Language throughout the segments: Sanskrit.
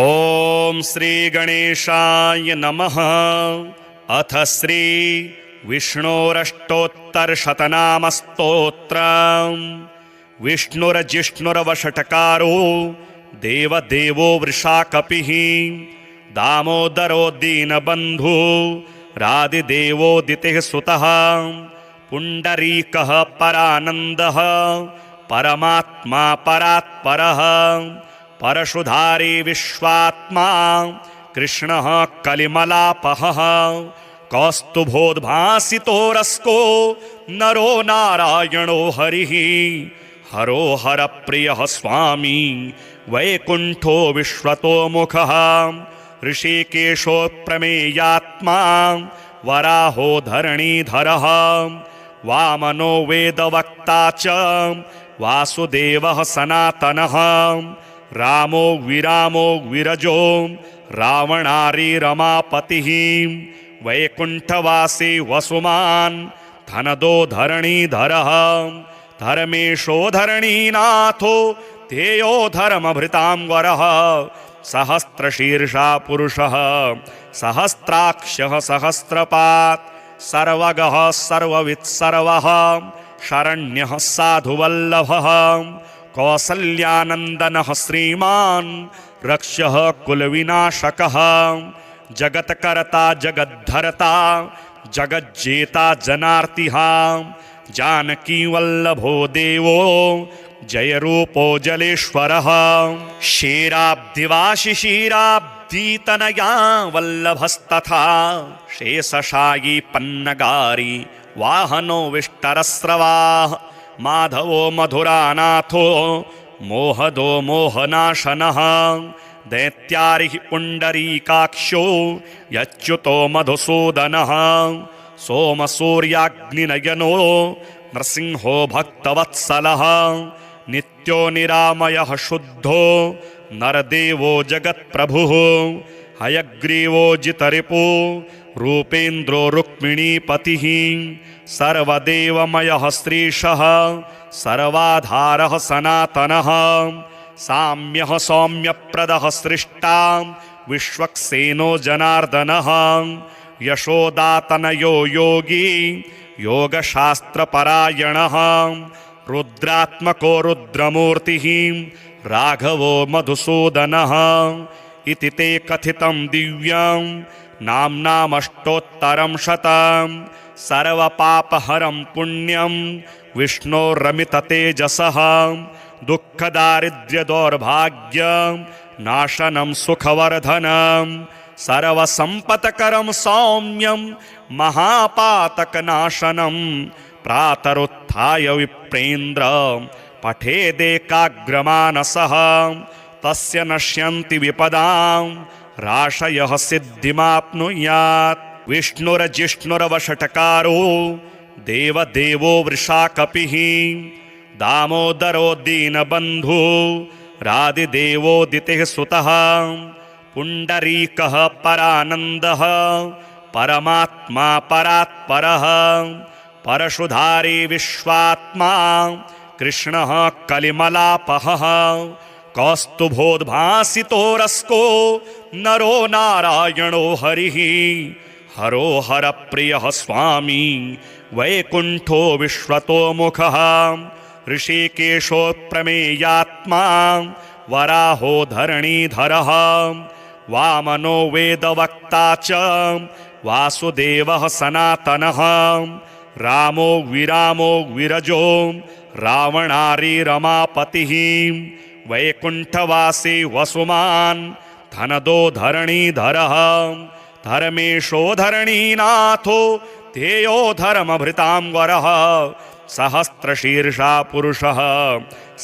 ओम श्री गणेशाय नमः। अथ श्री विष्णोरष्टोत्तरशतनामस्तोत्रम्। विष्णुर्जिष्णुर्वषट्कारो देवदेवो वृषाकपिः दामोदरो दीनबन्धु रादिदेवोदितिः सुतः पुण्डरीकः परानन्दः परमात्मा परात्परः परशुधारी विश्वात्मा कृष्णः कलिमलापहः कौस्तुभोद्भासितो नरो नारायणो हरिः हरो हरप्रियः स्वामी वैकुण्ठो विश्वतोमुखः ऋषिकेशो प्रमेयात्मा वराहो धरणीधरः वामनो वेदवक्ता च वासुदेवः सनातनः रामो विरामो विरजो रावणारी रमापतिः वैकुण्ठवासी वसुमान् धनदो धरणीधरः धर्मेशो धरणीनाथो ध्येयो धर्मभृतांवरः सहस्रशीर्षा पुरुषः सहस्राक्षः सहस्रपात् सर्वगः सर्ववित्सर्वः शरण्यः साधुवल्लभः कौसल्यानन्दनः श्रीमान् रक्षः कुलविनाशकः जगत्कर्ता जगद्धर्ता जगज्जेता जनार्तिः जानकीवल्लभो देवो जयरूपो जलेश्वरः क्षीराब्धिवाशिशीराब्धितनया वल्लभस्तथा शेषशायी पन्नगारी वाहनो विष्टरस्रवाः माधवो मधुरानाथो मोहदो मोहनाशनः दैत्यारिः पुण्डरीकाक्षो यच्युतो मधुसूदनः सोमसूर्याग्निनयनो नृसिंहो भक्तवत्सलः नित्यो निरामयः शुद्धो नरदेवो जगत्प्रभुः हयग्रीवो जितरिपो रूपेन्द्रो रुक्मिणीपतिः सर्वदेवमयः श्रीशः सर्वाधारः सनातनः साम्यः सौम्यप्रदः सृष्टा विश्वक्सेनो जनार्दनः यशोदातनयो योगी योगशास्त्रपरायणः रुद्रात्मको रुद्रमूर्तिः राघवो मधुसूदनः इति ते कथितं दिव्यं नाम्नामष्टोत्तरं शतं सर्वपापहरं पुण्यं विष्णोरमिततेजसः दुःखदारिद्र्यदौर्भाग्यं नाशनं सुखवर्धनं सर्वसम्पत्करं सौम्यं महापातकनाशनं प्रातरुत्थाय विप्रेन्द्र पठेदेकाग्रमानसः तस्य नश्यन्ति विपदां राशयः सिद्धिमाप्नुयात् विष्णुर्जिष्णुर्वषट्कारो देवदेवो वृषाकपिः दामोदरो दीनबन्धु रादिदेवोदितिः सुतः पुण्डरीकः परानन्दः परमात्मा परात्परः परशुधारी विश्वात्मा कृष्णः कलिमलापहः कौस्तुभोद्भासितो नरो नारायणो हरिः हरो हरप्रियः स्वामी वैकुण्ठो विश्वतोमुखः ऋषिकेशो प्रमेयात्मा वराहो धरणीधरः वामनो वेदवक्ता च वासुदेवः सनातनः रामो विरामो विरजो रावणारी रमापतिः वैकुण्ठवासी वसुमान् धनदो धरणीधरः धर्मेशो धरणीनाथो ध्येयो धर्मभृतांवरः सहस्रशीर्षा पुरुषः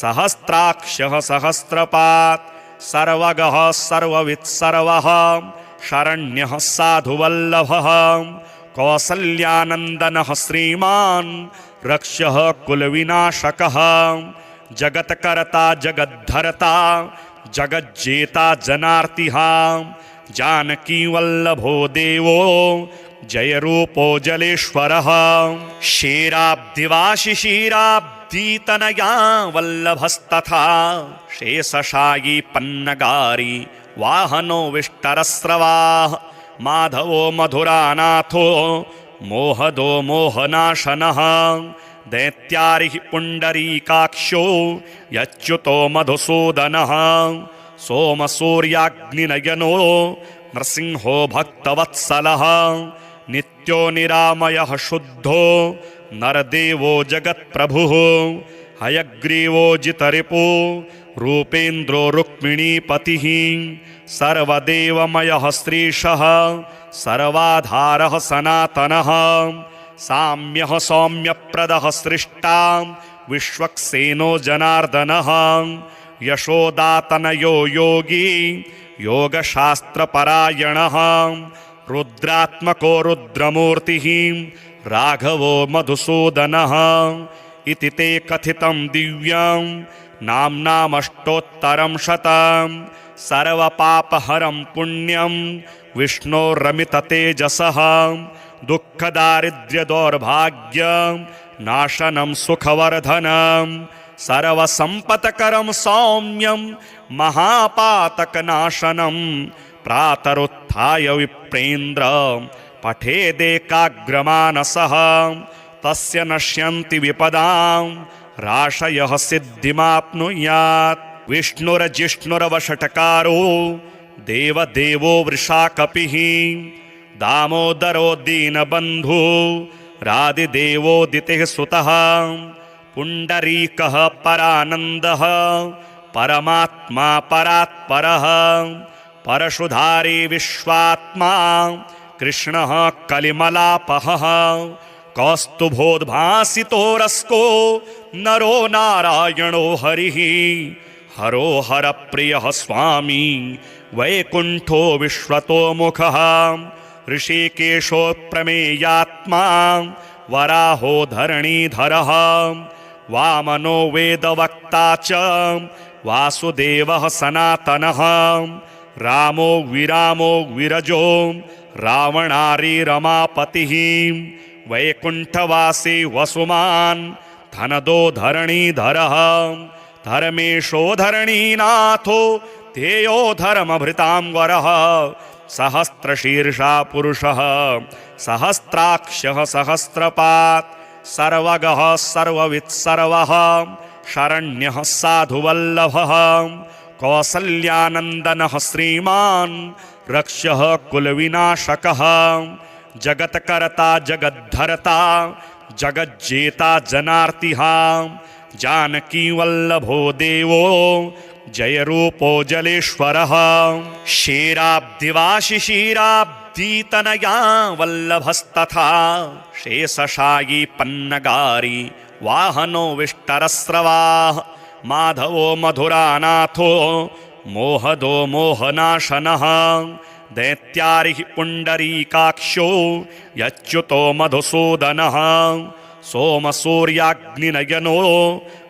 सहस्राक्षः सहस्रपात् सर्वगः सर्ववित्सर्वः शरण्यः साधुवल्लभः कौसल्यानन्दनः श्रीमान् रक्षः कुलविनाशकः जगत्कर्ता जगद्धर्ता जगज्जेता जनार्तिः जानकीवल्लभो देवो जयरूपो जलेश्वरः क्षीराब्धिवाशिशीराब्धितनया वल्लभस्तथा शेषशायी पन्नगारी वाहनो विष्टरस्रवाः माधवो मधुरानाथो मोहदो मोहनाशनः दैत्यारिः पुण्डरीकाक्षो यच्युतो मधुसूदनः सोमसूर्याग्निनयनो नृसिंहो भक्तवत्सलः नित्यो निरामयः शुद्धो नरदेवो जगत्प्रभुः हयग्रीवो जितरिपो रूपेन्द्रो रुक्मिणीपतिः सर्वदेवमयः श्रीशः सर्वाधारः सनातनः साम्यः सौम्यप्रदः सृष्टा विश्वक्सेनो जनार्दनः यशोदातनयो योगी योगशास्त्रपरायणः रुद्रात्मको रुद्रमूर्तिः राघवो मधुसूदनः इति ते कथितं दिव्यं नाम्नामष्टोत्तरं शतं सर्वपापहरं पुण्यं विष्णोरमिततेजसः दुःखदारिद्र्यदौर्भाग्यं नाशनं सुखवर्धनं सर्वसम्पत्करं सौम्यं महापातकनाशनं प्रातरुत्थाय विप्रेन्द्र पठेदेकाग्रमानसः तस्य नश्यन्ति विपदां राशयः सिद्धिमाप्नुयात् विष्णुरजिष्णुरवषट्कारो देवदेवो वृषाकपिः दामोदरो दीनबन्धु रादिदेवोदितेः सुतः पुण्डरीकः परानन्दः परमात्मा परात्परः परशुधारी विश्वात्मा कृष्णः कलिमलापहः कौस्तुभोद्भासितो रस्को नरो नारायणो हरिः हरो हरप्रियः स्वामी वैकुण्ठो विश्वतोमुखः ऋषिकेशो प्रमेयात्मा वराहो धरणीधरः वामनो वेदवक्ता च वासुदेवः सनातनः रामो विरामो विरजो रावणारी रमापतिः वैकुण्ठवासी वसुमान् धनदो धरणीधरः धर्मेशो धरणीनाथो तेयो धर्मभृतांवरः सहस्रशीर्षा पुरुषः सहस्राक्षः सहस्रपात् सर्वगः सर्ववित्सर्वः शरण्यः साधुवल्लभः कौसल्यानन्दनः श्रीमान् रक्षः कुलविनाशकः जगत्कर्ता जगद्धर्ता जगज्जेता जनार्तिः जानकीवल्लभो देवो जयरूपो जलेश्वरः क्षीराब्धिवाशिशीराब्धितनया वल्लभस्तथा शेषशायी पन्नगारी वाहनो विष्टरस्रवाः माधवो मधुरानाथो मोहदो मोहनाशनः दैत्यारिः पुण्डरीकाक्षो यच्युतो मधुसूदनः सोमसूर्याग्निनयनो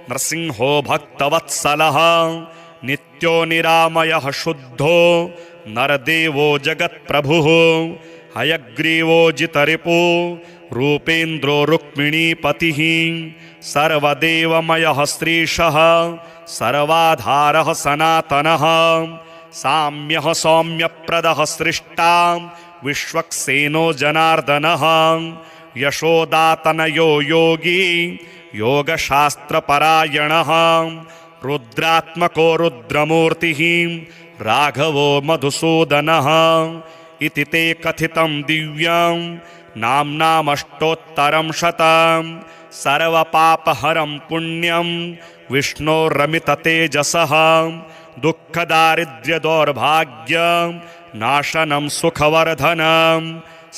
नृसिंहो भक्तवत्सलः नित्यो निरामयः शुद्धो नरदेवो जगत्प्रभुः हयग्रीवो जितरिपो रूपेन्द्रो रुक्मिणीपतिः सर्वदेवमयः श्रीशः सर्वाधारः सनातनः साम्यः सौम्यप्रदः सृष्टा विश्वक्सेनो जनार्दनः यशोदातनयो योगी योगशास्त्रपरायणः रुद्रात्मको रुद्रमूर्तिः राघवो मधुसूदनः इति ते कथितं दिव्यं नाम्नामष्टोत्तरं शतं सर्वपापहरं पुण्यं विष्णोरमिततेजसः दुःखदारिद्र्यदौर्भाग्यं नाशनं सुखवर्धनं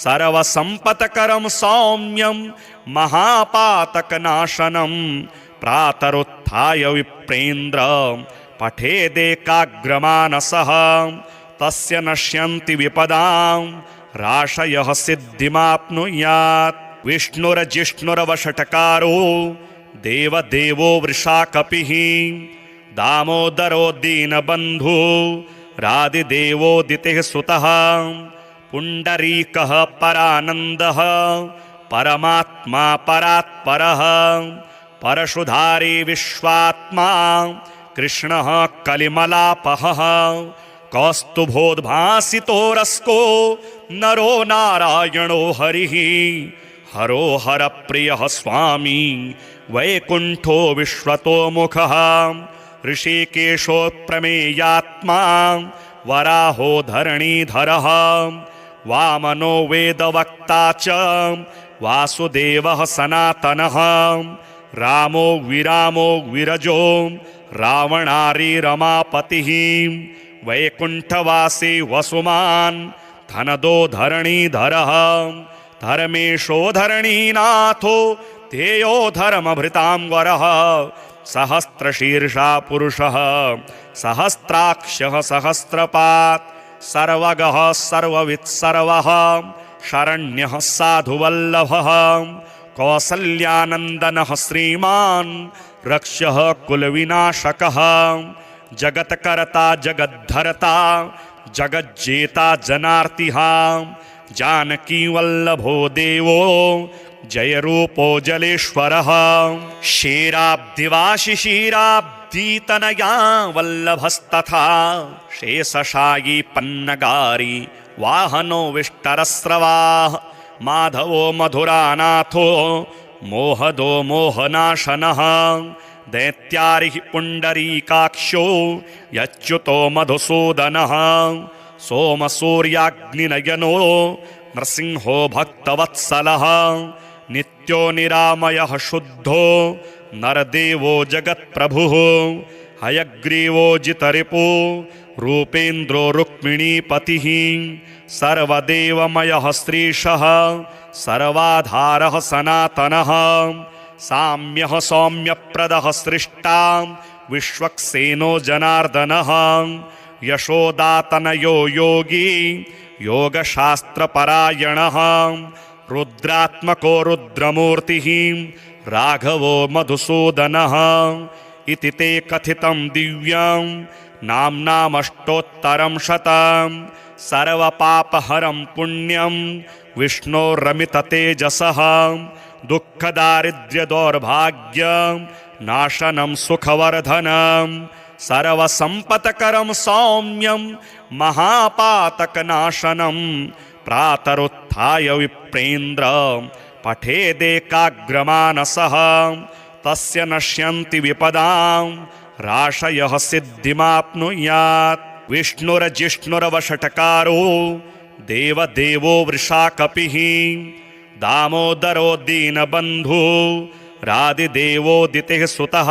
सर्वसम्पत्करं सौम्यं महापातकनाशनं प्रातरुत्थाय विप्रेन्द्र पठेदेकाग्रमानसः तस्य नश्यन्ति विपदां राशयः सिद्धिमाप्नुयात् विष्णुरजिष्णुरवषट्कारो देवदेवो वृषाकपिः दामोदरो दीनबन्धु रादिदेवोदितेः सुतः पुण्डरीकः परानन्दः परमात्मा परात्परः परशुधारी विश्वात्मा कृष्णः कलिमलापहः कौस्तुभोद्भासितो रस्को नरो नारायणो हरिः हरो हरप्रियः स्वामी वैकुण्ठो विश्वतोमुखः ऋषिकेशो प्रमेयात्मा वराहो धरणीधरः वामनो वेदवक्ता च वासुदेवः सनातनः रामो विरामो विरजो रावणारी रमापतिः वैकुण्ठवासी वसुमान् धनदो धरणीधरः धर्मेशो धरणीनाथो ध्येयो धर्मभृतां वरः सहस्रशीर्षा पुरुषः सहस्राक्षः सहस्रपात् सर्वगः सर्ववित् सर्वः शरण्यः साधुवल्लभः कौसल्यानन्दनः श्रीमान् रक्ष्यः कुलविनाशकः जगत्कर्ता जगद्धर्ता जगज्जेता जनार्तिः जानकीवल्लभो देवो जयरूपो जलेश्वरः क्षीराब्धिवाशिशीराब्धितनया वल्लभस्तथा शेषशायी पन्नगारी वाहनो विष्टरस्रवाः माधवो मधुरानाथो मोहदो मोहनाशनः दैत्यारिः पुण्डरीकाक्षो यच्युतो मधुसूदनः सोमसूर्याग्निनयनो नृसिंहो भक्तवत्सलः नित्यो निरामयः शुद्धो नरदेवो जगत्प्रभुः हयग्रीवो जितरिपो रूपेन्द्रो रुक्मिणीपतिः सर्वदेवमयः श्रीशः सर्वाधारः सनातनः साम्यः सौम्यप्रदः सृष्टा विश्वक्सेनो जनार्दनः यशोदातनयो योगी योगशास्त्रपरायणः रुद्रात्मको रुद्रमूर्तिः राघवो मधुसूदनः इति ते कथितं दिव्यं नाम्नामष्टोत्तरं शतं सर्वपापहरं पुण्यं विष्णोरमिततेजसः दुःखदारिद्र्यदौर्भाग्यं नाशनं सुखवर्धनं सर्वसम्पत्करं सौम्यं महापातकनाशनं प्रातरुत्थाय विप्रेन्द्र पठेदेकाग्रमानसः तस्य नश्यन्ति विपदां राशयः सिद्धिमाप्नुयात् विष्णुर्जिष्णुरवषट्कारो देवदेवो वृषाकपिः दामोदरो दीनबन्धु रादिदेवोदितेः सुतः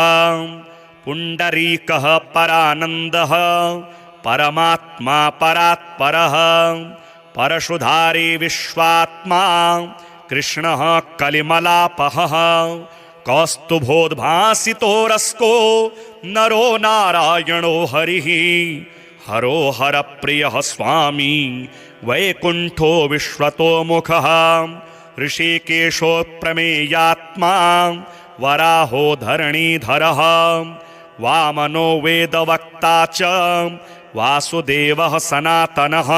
पुण्डरीकः परानन्दः परमात्मा परात्परः परशुधारी विश्वात्मा कृष्णः कलिमलापहः कौस्तुभोद्भासितो रस्को नरो नारायणो हरिः हरो हरप्रियः स्वामी वैकुण्ठो विश्वतोमुखः ऋषिकेशो प्रमेयात्मा वराहो धरणीधरः वामनो वेदवक्ता च वासुदेवः सनातनः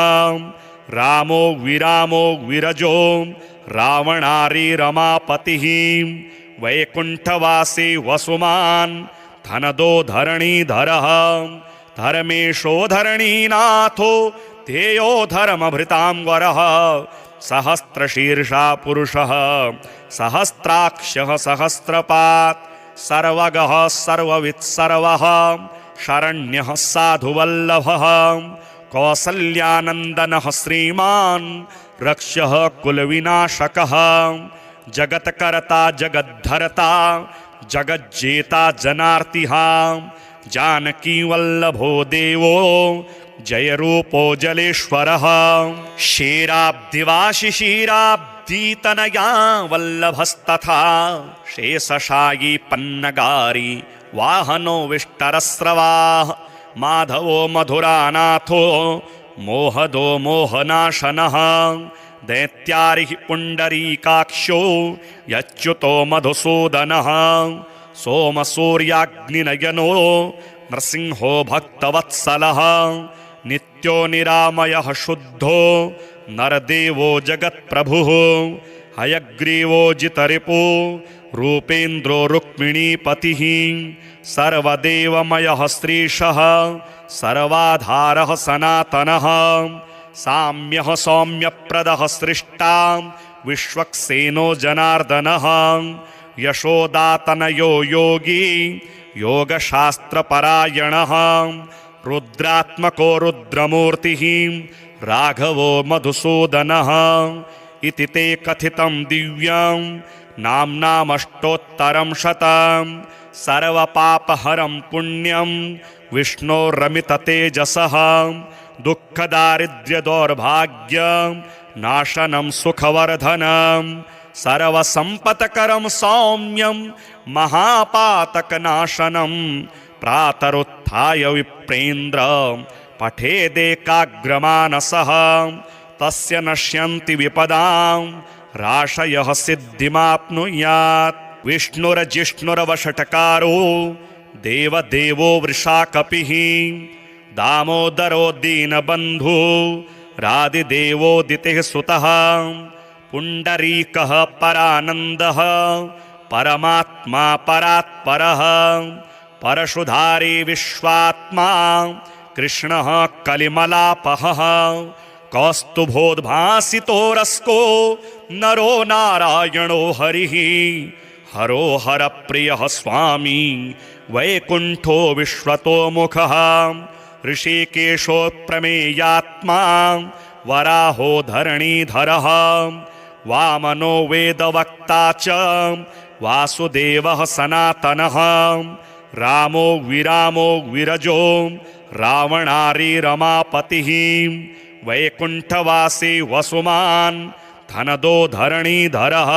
रामो विरामो विरजो रावणारी रमापतिः वैकुण्ठवासी वसुमान् धनदो धरणीधरः धर्मेशो धरणीनाथो ध्येयो धर्मभृतां वरः सहस्रशीर्षा पुरुषः सहस्राक्षः सहस्रपात् सर्वगः सर्ववित् सर्वः शरण्यः साधुवल्लभः कौसल्यानन्दनः श्रीमान् रक्ष्यः कुलविनाशकः जगत्कर्ता जगद्धर्ता जगज्जेता जनार्तिः जानकीवल्लभो देवो जयरूपो जलेश्वरः क्षीराब्धिवाशिशीराब्धितनया वल्लभस्तथा शेषशायी पन्नगारी वाहनो विष्टरस्रवाः माधवो मधुरानाथो मोहदो मोहनाशनः दैत्यारिः पुण्डरीकाक्षो यच्युतो मधुसूदनः सोमसूर्याग्निनयनो नृसिंहो भक्तवत्सलः नित्यो निरामयः शुद्धो नरदेवो जगत्प्रभुः हयग्रीवो जितरिपो रूपेन्द्रो रुक्मिणीपतिः सर्वदेवमयः श्रीशः सर्वाधारः सनातनः साम्यः सौम्यप्रदः सृष्टा विश्वक्सेनो जनार्दनः यशोदातनयो योगी योगशास्त्रपरायणः रुद्रात्मको रुद्रमूर्तिः राघवो मधुसूदनः इति ते कथितं दिव्यं नाम्नामष्टोत्तरं शतं सर्वपापहरं पुण्यं विष्णोरमिततेजसः दुःखदारिद्र्यदौर्भाग्यं नाशनं सुखवर्धनं सर्वसम्पत्करं सौम्यं महापातकनाशनं प्रातरुत्थाय विप्रेन्द्र पठेदेकाग्रमानसः तस्य नश्यन्ति विपदां राशयः सिद्धिमाप्नुयात् विष्णुरजिष्णुरवषट्कारो देवदेवो वृषाकपिः दामोदरो दीनबन्धु रादिदेवोदितेः सुतः पुण्डरीकः परानन्दः परमात्मा परात्परः परशुधारी विश्वात्मा कृष्णः कलिमलापहः कौस्तुभोद्भासितो नरो नारायणो हरिः हरो हरप्रियः स्वामी वैकुण्ठो विश्वतोमुखः ऋषिकेशो प्रमेयात्मा वराहो धरणीधरः वामनो वेदवक्ता च वासुदेवः सनातनः रामो विरामो विरजो रावणारी रमापतिः वैकुण्ठवासी वसुमान् धनदो धरणीधरः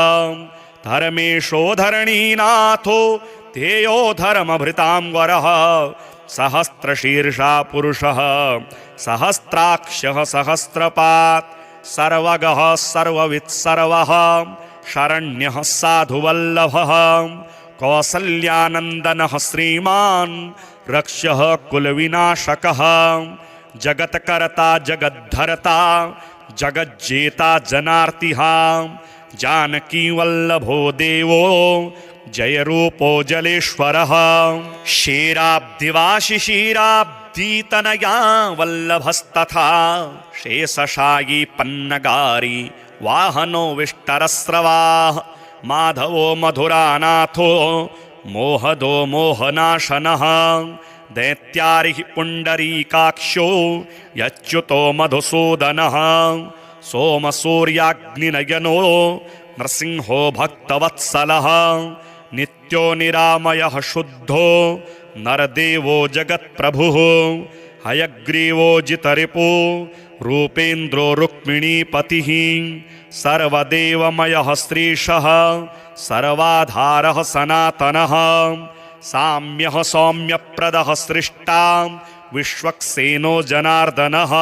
धर्मेशो धरणीनाथो ध्येयो धर्मभृतां वरः सहस्रशीर्षा पुरुषः सहस्राक्षः सहस्रपात् सर्वगः सर्ववित्सर्वः शरण्यः साधुवल्लभः कौसल्यानन्दनः श्रीमान् रक्ष्यः कुलविनाशकः जगत्कर्ता जगद्धर्ता जगज्जेता जनार्तिः जानकीवल्लभो देवो जयरूपो जलेश्वरः क्षीराब्धिवाशिशीराब्धितनया वल्लभस्तथा शेषशायी पन्नगारी वाहनो विष्टरस्रवाः माधवो मधुरानाथो मोहदो मोहनाशनः दैत्यारिः पुण्डरीकाक्षो यच्युतो मधुसूदनः सोमसूर्याग्निनयनो नृसिंहो भक्तवत्सलः नित्यो निरामयः शुद्धो नरदेवो जगत्प्रभुः हयग्रीवो जितरिपो रूपेन्द्रो रुक्मिणीपतिः सर्वदेवमयः श्रीशः सर्वाधारः सनातनः साम्यः सौम्यप्रदः सृष्टा विश्वक्सेनो जनार्दनः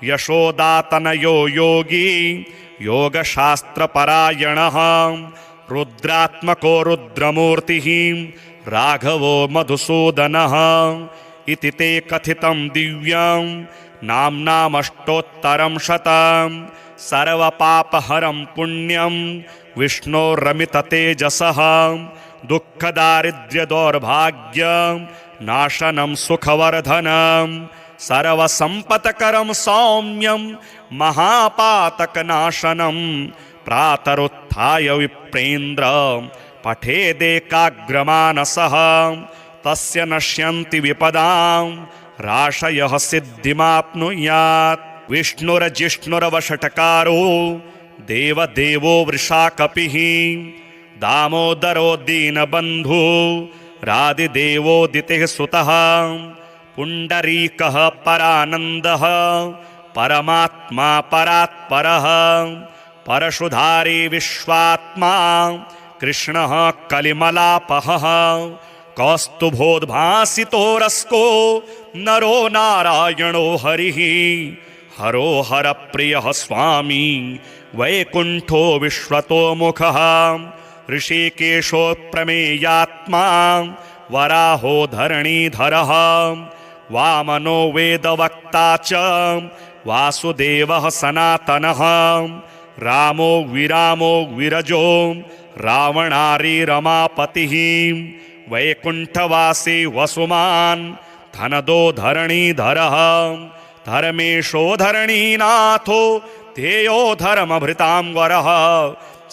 यशोदातनयो योगी योगशास्त्रपरायणः रुद्रात्मको रुद्रमूर्तिः राघवो मधुसूदनः इति ते कथितं दिव्यं नाम्नामष्टोत्तरं शतं सर्वपापहरं पुण्यं विष्णोरमिततेजसः दुःखदारिद्र्यदौर्भाग्यं नाशनं सुखवर्धनं सर्वसम्पत्करं सौम्यं महापातकनाशनं प्रातरुत्थाय विप्रेन्द्र पठेदेकाग्रमानसः तस्य नश्यन्ति विपदां राशयः सिद्धिमाप्नुयात् विष्णुरजिष्णुरवषट्कारो देवदेवो वृषाकपिः दामोदरो दीनबन्धु रादिदेवोदितेः सुतः पुण्डरीकः परानन्दः परमात्मा परात्परः परशुधारी विश्वात्मा कृष्णः कलिमलापहः कौस्तुभोद्भासितो नरो नारायणो हरिः हरो हरप्रियः स्वामी वैकुण्ठो विश्वतोमुखः ऋषिकेशो प्रमेयात्मा वराहो धरणीधरः वामनो वेदवक्ता च वासुदेवः सनातनः रामो विरामो विरजो रावणारी रमापतिः वैकुण्ठवासी वसुमान् धनदो धरणीधरः धर्मेशो धरणीनाथो ध्येयो धर्मभृतां वरः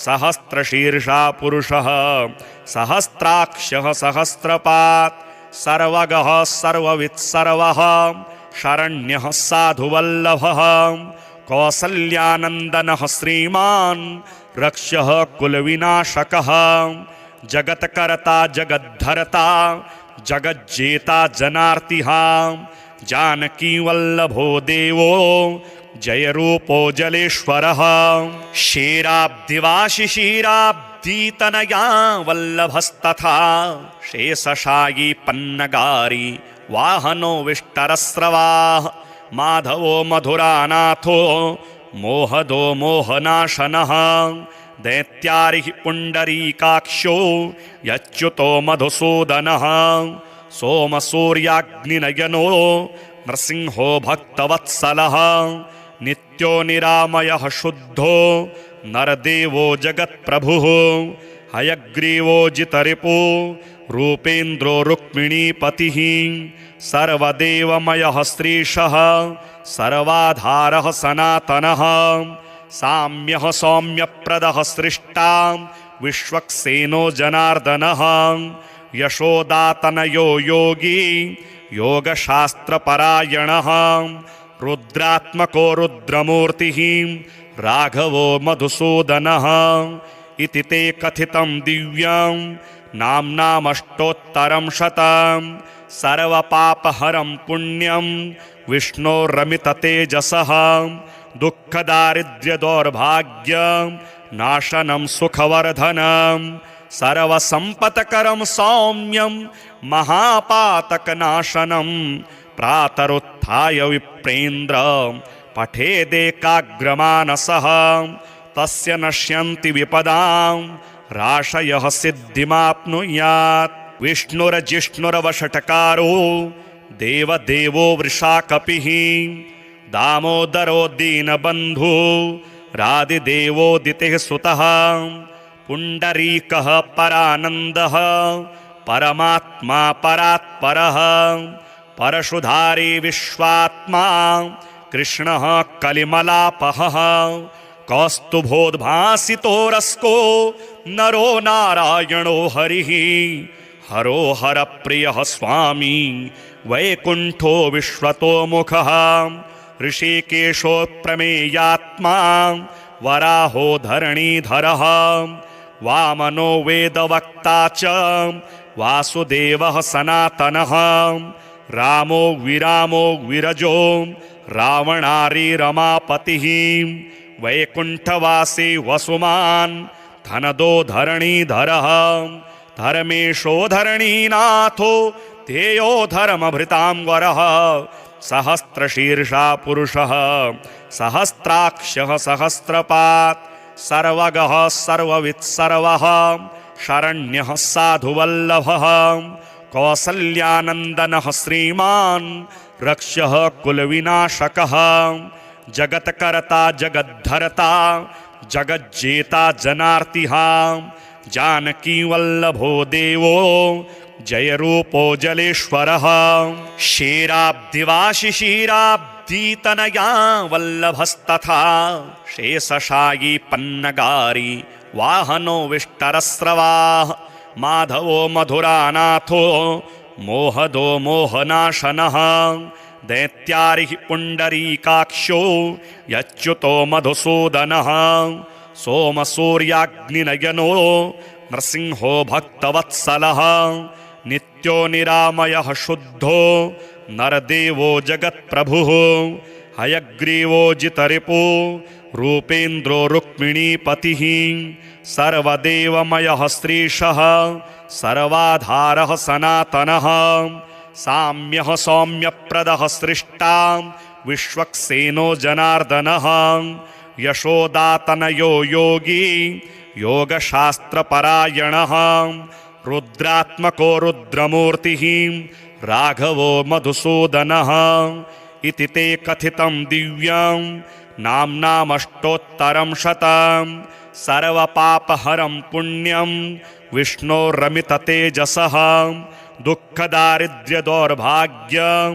सहस्रशीर्षा पुरुषः सहस्राक्षः सहस्रपात् सर्वगः सर्ववित् सर्वः शरण्यः साधुवल्लभः कौसल्यानन्दनः श्रीमान् रक्षः कुलविनाशकः जगत्कर्ता जगद्धर्ता जगज्जेता जनार्तिः जानकीवल्लभो देवो जयरूपो जलेश्वरः क्षीराब्धिवाशिशीराब्धितनया वल्लभस्तथा शेषशायी पन्नगारी वाहनो विष्टरस्रवाः माधवो मधुरानाथो मोहदो मोहनाशनः दैत्यारिः पुण्डरीकाक्षो यच्युतो मधुसूदनः सोमसूर्याग्निनयनो नृसिंहो भक्तवत्सलः नित्यो निरामयः शुद्धो नरदेवो जगत्प्रभुः हयग्रीवो जितरिपो रूपेन्द्रो रुक्मिणीपतिः सर्वदेवमयः श्रीशः सर्वाधारः सनातनः साम्यः सौम्यप्रदः सृष्टा विश्वक्सेनो जनार्दनः यशोदातनयो योगी योगशास्त्रपरायणः रुद्रात्मको रुद्रमूर्तिः राघवो मधुसूदनः इति ते कथितं दिव्यं नाम्नामष्टोत्तरं शतं सर्वपापहरं पुण्यं विष्णोरमिततेजसः दुःखदारिद्र्यदौर्भाग्य नाशनं सुखवर्धनं सर्वसम्पत्करं सौम्यं महापातकनाशनं प्रातरुत्थाय विप्रेन्द्र पठेदेकाग्रमानसः तस्य नश्यन्ति विपदां राशयः सिद्धिमाप्नुयात् विष्णुर्जिष्णुर्वषट्कारो देवदेवो वृषाकपिः दामोदरो दीनबन्धु रादिदेवोदितेः सुतः पुण्डरीकः परानन्दः परमात्मा परात्परः परशुधारी विश्वात्मा कृष्णः कलिमलापहः कौस्तुभोद्भासितो रस्को नरो नारायणो हरिः हरो हरप्रियः स्वामी वैकुण्ठो विश्वतोमुखः ऋषिकेशो प्रमेयात्मा वराहो धरणीधरः वामनो वेदवक्ता च वासुदेवः सनातनः रामो विरामो विरजो रावणारी रमापतिः वैकुण्ठवासी वसुमान् धनदो धरणीधरः धर्मेशो धरणीनाथो ध्येयो धर्मभृतां वरः सहस्रशीर्षा पुरुषः सहस्राक्षः सहस्रपात् सर्वगः सर्ववित् सर्वः शरण्यः साधुवल्लभः कौसल्यानन्दनः श्रीमान् रक्षः कुलविनाशकः जगत्कर्ता जगद्धर्ता जगज्जेता जनार्तिः जानकीवल्लभो देवो जयरूपो जलेश्वरः क्षीराब्धिवाशिशीराब्धितनया वल्लभस्तथा शेषशायी पन्नगारी वाहनो विष्टरस्रवाः माधवो मधुरानाथो मोहदो मोहनाशनः दैत्यारिः पुण्डरीकाक्षो यच्युतो मधुसूदनः सोमसूर्याग्निनयनो नृसिंहो भक्तवत्सलः नित्यो निरामयः शुद्धो नरदेवो जगत्प्रभुः हयग्रीवो जितरिपो रूपेन्द्रो रुक्मिणीपतिः सर्वदेवमयः श्रीशः सर्वाधारः सनातनः साम्यः सौम्यप्रदः सृष्टा विश्वक्सेनो जनार्दनः यशोदातनयो योगी योगशास्त्रपरायणः रुद्रात्मको रुद्रमूर्तिः राघवो मधुसूदनः इति ते कथितं दिव्यं नाम्नामष्टोत्तरं शतं सर्वपापहरं पुण्यं विष्णोरमिततेजसः दुःखदारिद्र्यदौर्भाग्यं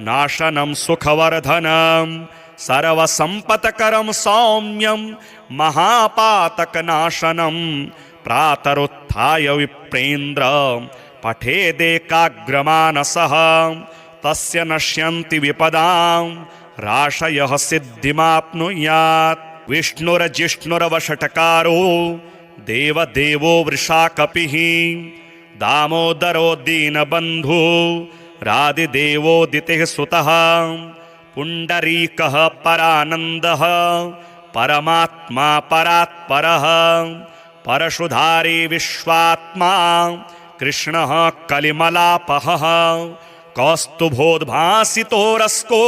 नाशनं सुखवर्धनं सर्वसम्पत्करं सौम्यं महापातकनाशनं प्रातरुत्थाय विप्रेन्द्र पठेदेकाग्रमानसः तस्य नश्यन्ति विपदां राशयः सिद्धिमाप्नुयात्। विष्णुर्जिष्णुरवषट्कारो देवदेवो वृषाकपिः दामोदरो दीनबन्धु रादिदेवोदितेः सुतः पुण्डरीकः परानन्दः परमात्मा परात्परः परशुधारी विश्वात्मा कृष्णः कलिमलापहः कौस्तुभोद्भासितो रस्को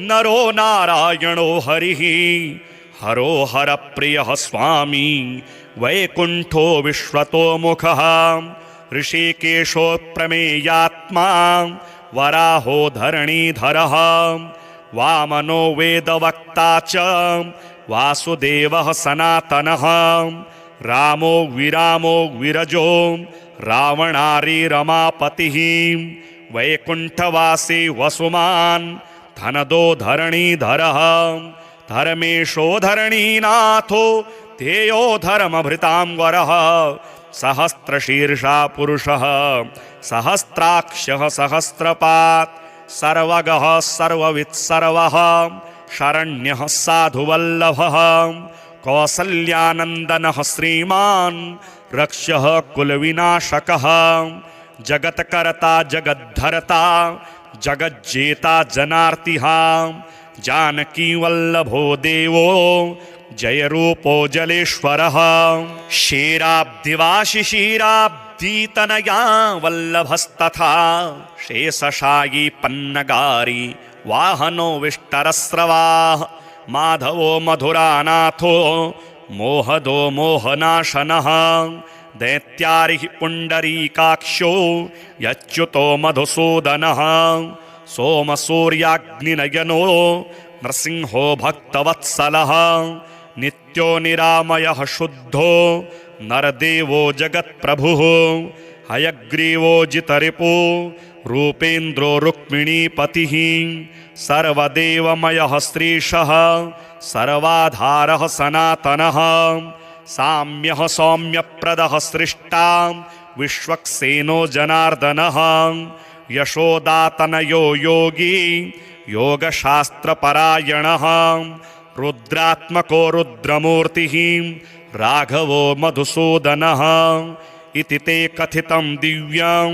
नरो नारायणो हरिः हरो हरप्रियः स्वामी वैकुण्ठो विश्वतोमुखः ऋषिकेशो प्रमेयात्मा वराहो धरणीधरः वामनो वेदवक्ता च वासुदेवः सनातनः रामो विरामो विरजो रावणारी रमापतिः वैकुण्ठवासी वसुमान् धनदो धरणीधरः धर्मेशो धरणीनाथो ध्येयो धर्मभृतां वरः सहस्रशीर्षा पुरुषः सहस्राक्षः सहस्रपात् सर्वगः सर्ववित्सर्वः शरण्यः साधुवल्लभः कौसल्यानन्दनः श्रीमान् रक्षः कुलविनाशकः जगत्कर्ता जगद्धर्ता जगज्जेता जनार्तिः जानकीवल्लभो देवो जयरूपो जलेश्वरः क्षीराब्धिवाशिशीराब्धितनया वल्लभस्तथा शेषशायी पन्नगारी वाहनो विष्टरस्रवाः माधवो मधुरानाथो मोहदो मोहनाशनः दैत्यारिः पुण्डरीकाक्षो यच्युतो मधुसूदनः सोमसूर्याग्निनयनो नृसिंहो भक्तवत्सलः नित्यो निरामयः शुद्धो नरदेवो जगत्प्रभुः हयग्रीवो जितरिपो रूपेन्द्रो रुक्मिणीपतिः सर्वदेवमयः श्रीशः सर्वाधारः सनातनः साम्यः सौम्यप्रदः सृष्टा विश्वक्सेनो जनार्दनः यशोदातनयो योगी योगशास्त्रपरायणः रुद्रात्मको रुद्रमूर्तिः राघवो मधुसूदनः इति ते कथितं दिव्यं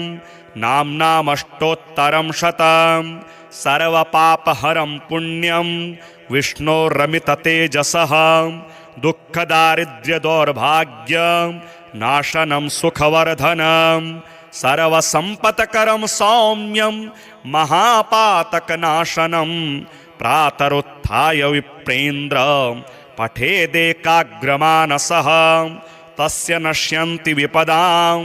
नाम्नामष्टोत्तरं शतं सर्वपापहरं पुण्यं विष्णोरमिततेजसः दुःखदारिद्र्यदौर्भाग्यं नाशनं सुखवर्धनं सर्वसम्पत्करं सौम्यं महापातकनाशनं प्रातरुत्थाय विप्रेन्द्र पठेदेकाग्रमानसः तस्य नश्यन्ति विपदां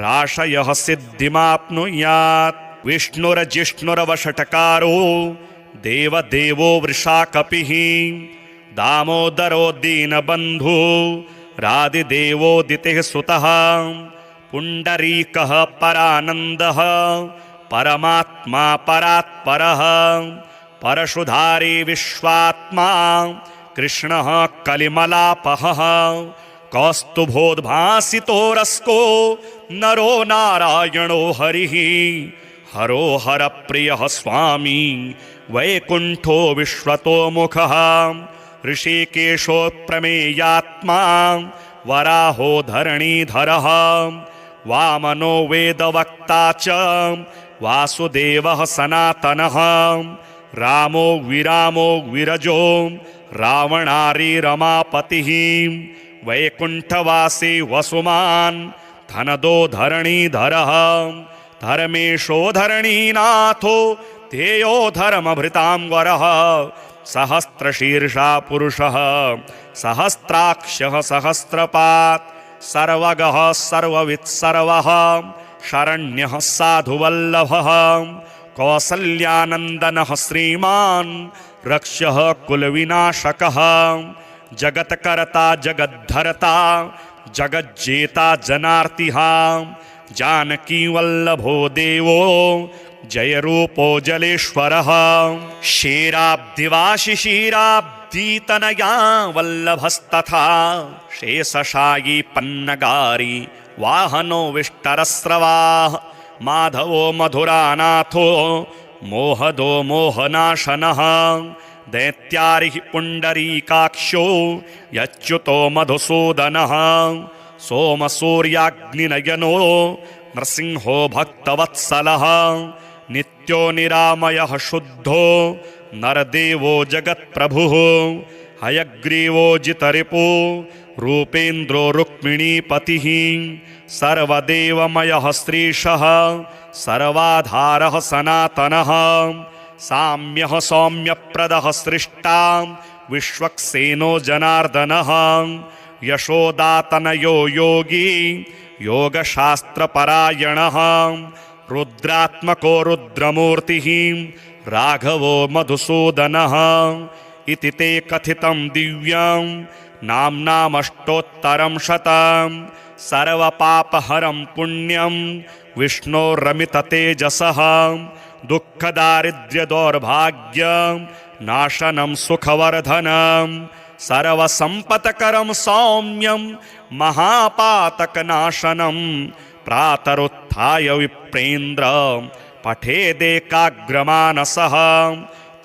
राशयः सिद्धिमाप्नुयात्। विष्णुर्जिष्णुरवषट्कारो देवदेवो वृषाकपिः दामोदरो दीनबन्धु रादिदेवोदितेः सुतः पुण्डरीकः परानन्दः परमात्मा परात्परः परशुधारी विश्वात्मा कृष्णः कलिमलापहः कौस्तुभोद्भासितो रस्को नरो नारायणो हरिः हरो हरप्रियः स्वामी वैकुण्ठो विश्वतोमुखः ऋषिकेशो प्रमेयात्मा वराहो धरणीधरः वामनो वेदवक्ता च वासुदेवः सनातनः रामो विरामो विरजो रावणारी रमापतिः वैकुण्ठवासी वसुमान् धनदो धरणीधरः धर्मेशो धरणीनाथो ध्येयो धर्मभृतां वरः सहस्रशीर्षा पुरुषः सहस्राक्षः सहस्रपात् सर्वगः सर्ववित्सर्वः शरण्यः साधुवल्लभः कौसल्यानन्दनः श्रीमान् रक्षः कुलविनाशकः जगत्कर्ता जगद्धर्ता जगज्जेता जनार्तिः जानकीवल्लभो देवो जयरूपो जलेश्वरः क्षीराब्धिवाशिशीराब्धितनया वल्लभस्तथा शेषशायी पन्नगारी वाहनो विष्टरस्रवाः माधवो मधुरानाथो मोहदो मोहनाशनः दैत्यारिः पुण्डरीकाक्षो यच्युतो मधुसूदनः सोमसूर्याग्निनयनो नृसिंहो भक्तवत्सलः नित्यो निरामयः शुद्धो नरदेवो जगत्प्रभुः हयग्रीवो जितरिपो रूपेन्द्रो रुक्मिणीपतिः सर्वदेवमयः श्रीशः सर्वाधारः सनातनः साम्यः सौम्यप्रदः सृष्टा विश्वक्सेनो जनार्दनः यशोदातनयो योगी योगशास्त्रपरायणः रुद्रात्मको रुद्रमूर्तिः राघवो मधुसूदनः इति ते कथितं दिव्यं नाम्नामष्टोत्तरं शतं सर्वपापहरं पुण्यं विष्णोरमिततेजसः दुःखदारिद्र्यदौर्भाग्यं नाशनं सुखवर्धनं सर्वसम्पत्करं सौम्यं महापातकनाशनं प्रातरुत्थाय विप्रेन्द्र पठेदेकाग्रमानसः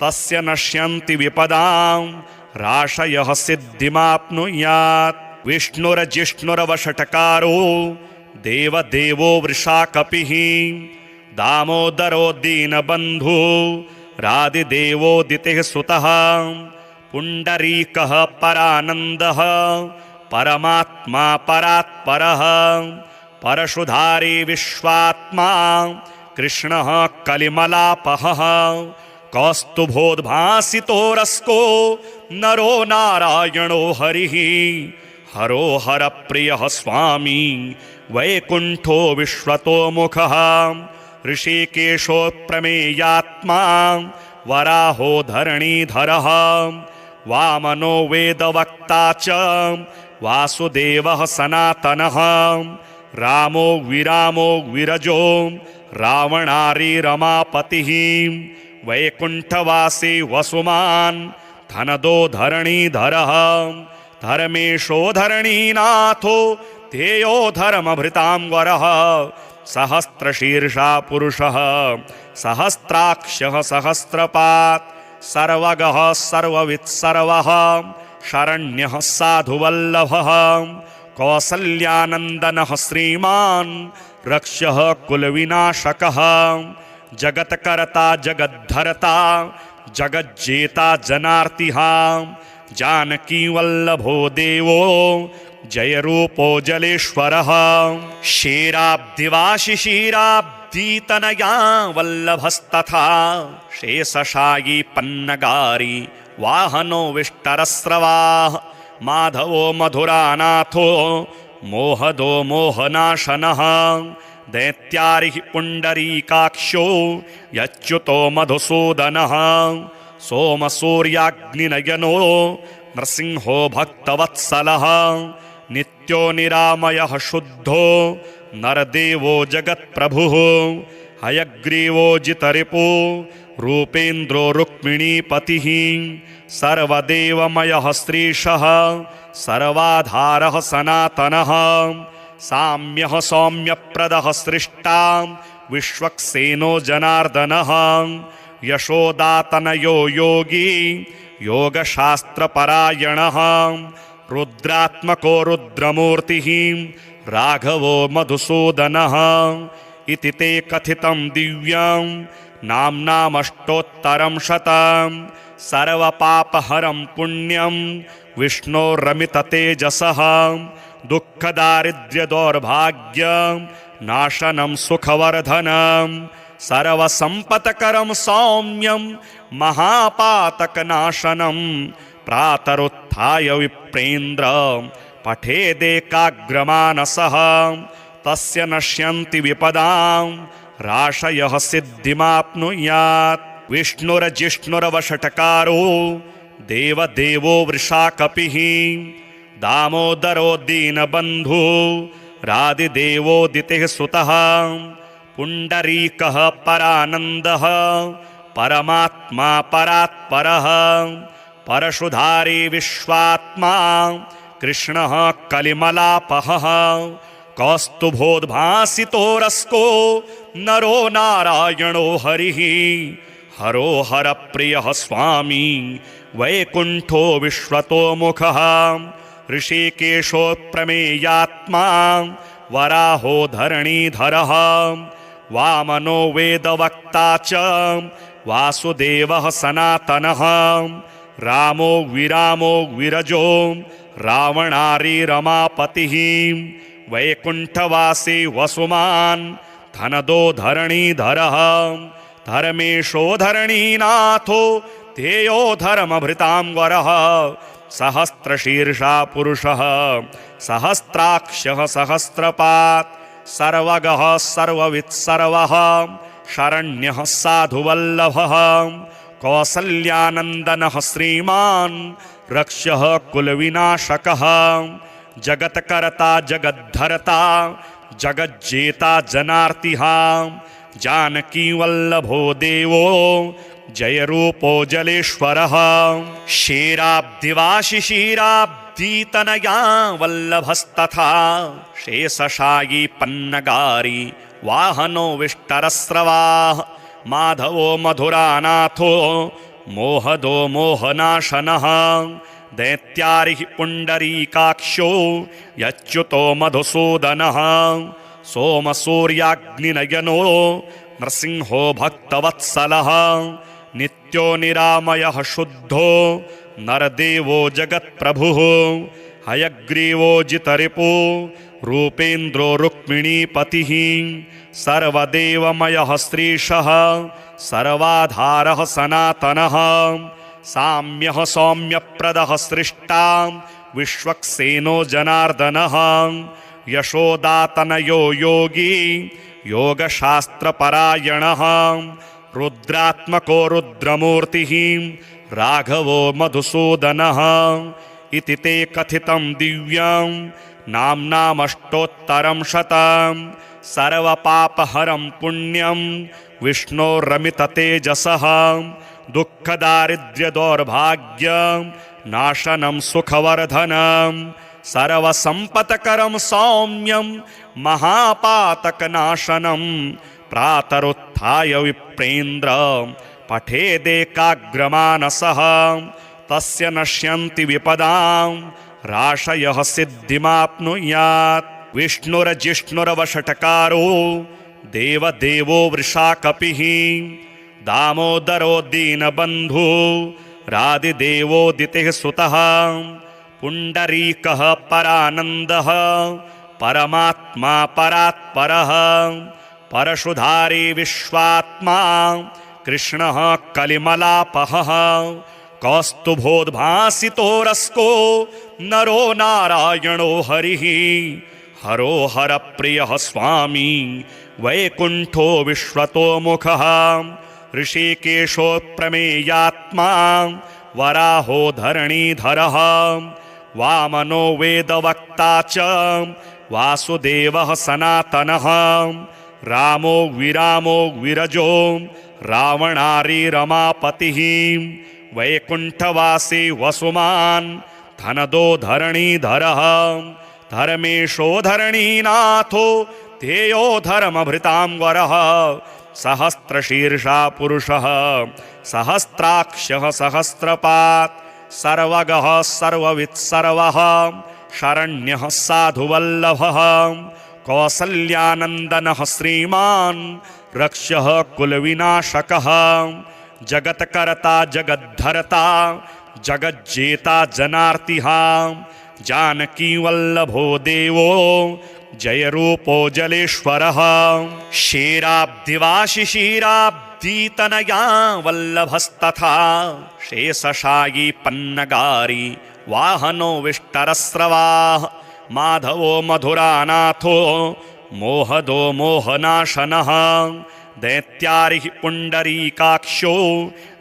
तस्य नश्यन्ति विपदां राशयः सिद्धिमाप्नुयात् विष्णुरजिष्णुरवषट्कारो देवदेवो वृषाकपिः दामोदरो दीनबन्धु रादिदेवोदितेः सुतः पुण्डरीकः परानन्दः परमात्मा परात्परः परशुधारी विश्वात्मा कृष्णः कलिमलापहः कौस्तुभोद्भासितो रस्को नरो नारायणो हरिः हरो हरप्रियः स्वामी वैकुण्ठो विश्वतोमुखः ऋषिकेशो प्रमेयात्मा वराहो धरणीधरः वामनो वेदवक्ता च वासुदेवः सनातनः रामो विरामो विरजो रावणारी रमापतिः वैकुण्ठवासी वसुमान् धनदो धरणीधरः धर्मेशो धरणीनाथो ध्येयो धर्मभृतां वरः सहस्रशीर्षा पुरुषः सहस्राक्षः सहस्रपात् सर्वगः सर्ववित्सर्वः शरण्यः साधुवल्लभः कौसल्यानन्दनः श्रीमान् रक्षः कुलविनाशकः जगत्कर्ता जगद्धर्ता जगज्जेता जनार्तिः जानकीवल्लभो देवो जयरूपो जलेश्वरः क्षीराब्धिवाशिशीराब्धितनया वल्लभस्तथा शेषशायी पन्नगारी वाहनो विष्टरस्रवाः माधवो मधुरानाथो मोहदो मोहनाशनः दैत्यारिः पुण्डरीकाक्षो यच्युतो मधुसूदनः सोमसूर्याग्निनयनो नृसिंहो भक्तवत्सलः नित्यो निरामयः शुद्धो नरदेवो जगत्प्रभुः हयग्रीवो जितरिपो रूपेन्द्रो रुक्मिणीपतिः सर्वदेवमयः श्रीशः सर्वाधारः सनातनः साम्यः सौम्यप्रदः सृष्टा विश्वक्सेनो जनार्दनः यशोदातनयो योगी योगशास्त्रपरायणः रुद्रात्मको रुद्रमूर्तिः राघवो मधुसूदनः इति ते कथितं दिव्यं नाम्नामष्टोत्तरं शतं सर्वपापहरं पुण्यं विष्णोरमिततेजसः दुःखदारिद्र्यदौर्भाग्यं नाशनं सुखवर्धनं सर्वसम्पत्करं सौम्यं महापातकनाशनं प्रातरुत्थाय विप्रेन्द्र पठेदेकाग्रमानसः तस्य नश्यन्ति विपदां राशयः सिद्धिमाप्नुयात् विष्णुरजिष्णुरवषट्कारो देवदेवो वृषाकपिः दामोदरो दीनबन्धु रादिदेवोदितिः सुतः पुण्डरीकः परानन्दः परमात्मा परात्परः परशुधारी विश्वात्मा कृष्णः कलिमलापहः कौस्तुभोद्भासितोरस्को नरो नारायणो हरिः हरो हरप्रियः स्वामी वैकुण्ठो विश्वतोमुखः ऋषिकेशो प्रमेयात्मा वराहो धरणीधरः वामनो वेदवक्ता च वासुदेवः सनातनः रामो विरामो विरजो रावणारी रमापतिः वैकुण्ठवासी वसुमान् धनदो धरणीधरः धर्मेशो धरणीनाथो ध्येयो धर्मभृतांवरः सहस्रशीर्षा पुरुषः सहस्राक्षः सहस्रपात् सर्वगः सर्ववित्सर्वः शरण्यः साधुवल्लभः कौसल्यानन्दनः श्रीमान् रक्षः कुलविनाशकः जगत्कर्ता जगद्धर्ता जगज्जेता जनार्तिः जानकीवल्लभो देवो जयरूपो जलेश्वरः क्षीराब्धिवाशिशीराब्धितनया वल्लभस्तथा शेषशायी पन्नगारी वाहनो विष्टरस्रवाः माधवो मधुरानाथो मोहदो मोहनाशनः दैत्यारिः पुण्डरीकाक्षो यच्युतो मधुसूदनः सोमसूर्याग्निनयनो नृसिंहो भक्तवत्सलः नित्यो निरामयः शुद्धो नरदेवो जगत्प्रभुः हयग्रीवो जितरिपो रूपेन्द्रो रुक्मिणीपतिः सर्वदेवमयः श्रीशः सर्वाधारः सनातनः साम्यः सौम्यप्रदः सृष्टा विश्वक्सेनो जनार्दनः यशोदातनयो योगी योगशास्त्रपरायणः रुद्रात्मको रुद्रमूर्तिः राघवो मधुसूदनः इति ते कथितं दिव्यं नाम्नामष्टोत्तरं शतं सर्वपापहरं पुण्यं विष्णोरमिततेजसः दुःखदारिद्र्यदौर्भाग्यं नाशनं सुखवर्धनं सर्वसम्पत्करं सौम्यं महापातकनाशनं प्रातरुत्थाय विप्रेन्द्र पठेदेकाग्रमानसः तस्य नश्यन्ति विपदां राशयः सिद्धिमाप्नुयात् विष्णुरजिष्णुरवषट्कारो देवदेवो वृषाकपिः दामोदरो दीनबन्धु रादिदेवोदितिः सुतः पुण्डरीकः परानन्दः परमात्मा परात्परः परशुधारी विश्वात्मा कृष्णः कलिमलापहः कौस्तुभोद्भासितोरस्को नरो नारायणो हरिः हरो हरप्रियः स्वामी वैकुण्ठो विश्वतोमुखः ऋषिकेशो प्रमेयात्मा वराहो धरणीधरः वामनो वेदवक्ता च वासुदेवः सनातनः रामो विरामो विरजो रावणारी रमापतिः वैकुण्ठवासी वसुमान् धनदो धरणीधरः धर्मेशो धरणीनाथो ध्येयो धर्मभृतांवरः सहस्रशीर्षा पुरुषः सहस्राक्षः सहस्रपात् सर्वगः सर्ववित्सर्वः शरण्यः साधुवल्लभः कौसल्यानन्दनः श्रीमान् रक्षः कुलविनाशकः जगत्कर्ता जगद्धर्ता जगज्जेता जनार्तिः जानकीवल्लभो देवो जयरूपो जलेश्वरः क्षीराब्धिवाशिशीराब्धितनया वल्लभस्तथा शेषशायी पन्नगारी वाहनो विष्टरस्रवाः माधवो मधुरानाथो मोहदो मोहनाशनः दैत्यारिः पुण्डरीकाक्षो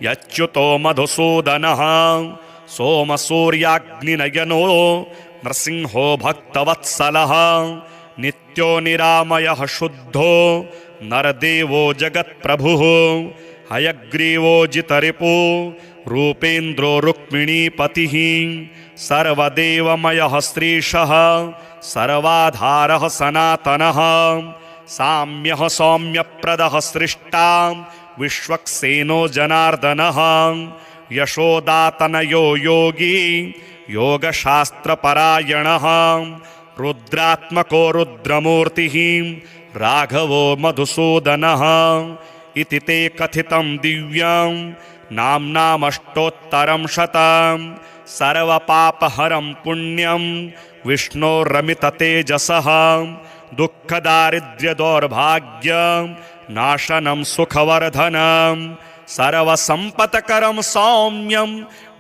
यच्युतो मधुसूदनः सोमसूर्याग्निनयनो नृसिंहो भक्तवत्सलः नित्यो निरामयः शुद्धो नरदेवो जगत्प्रभुः हयग्रीवो जितरिपो रूपेन्द्रो रुक्मिणीपतिः सर्वदेवमयः श्रीशः सर्वाधारः सनातनः साम्यः सौम्यप्रदः सृष्टा विश्वक्सेनो जनार्दनः यशोदातनयो योगी योगशास्त्रपरायणः रुद्रात्मको रुद्रमूर्तिः राघवो मधुसूदनः इति ते कथितं दिव्यं नाम्नामष्टोत्तरं शतं सर्वपापहरं पुण्यं विष्णोरमिततेजसः दुःखदारिद्र्यदौर्भाग्यं नाशनं सुखवर्धनं सर्वसम्पत्करं सौम्यं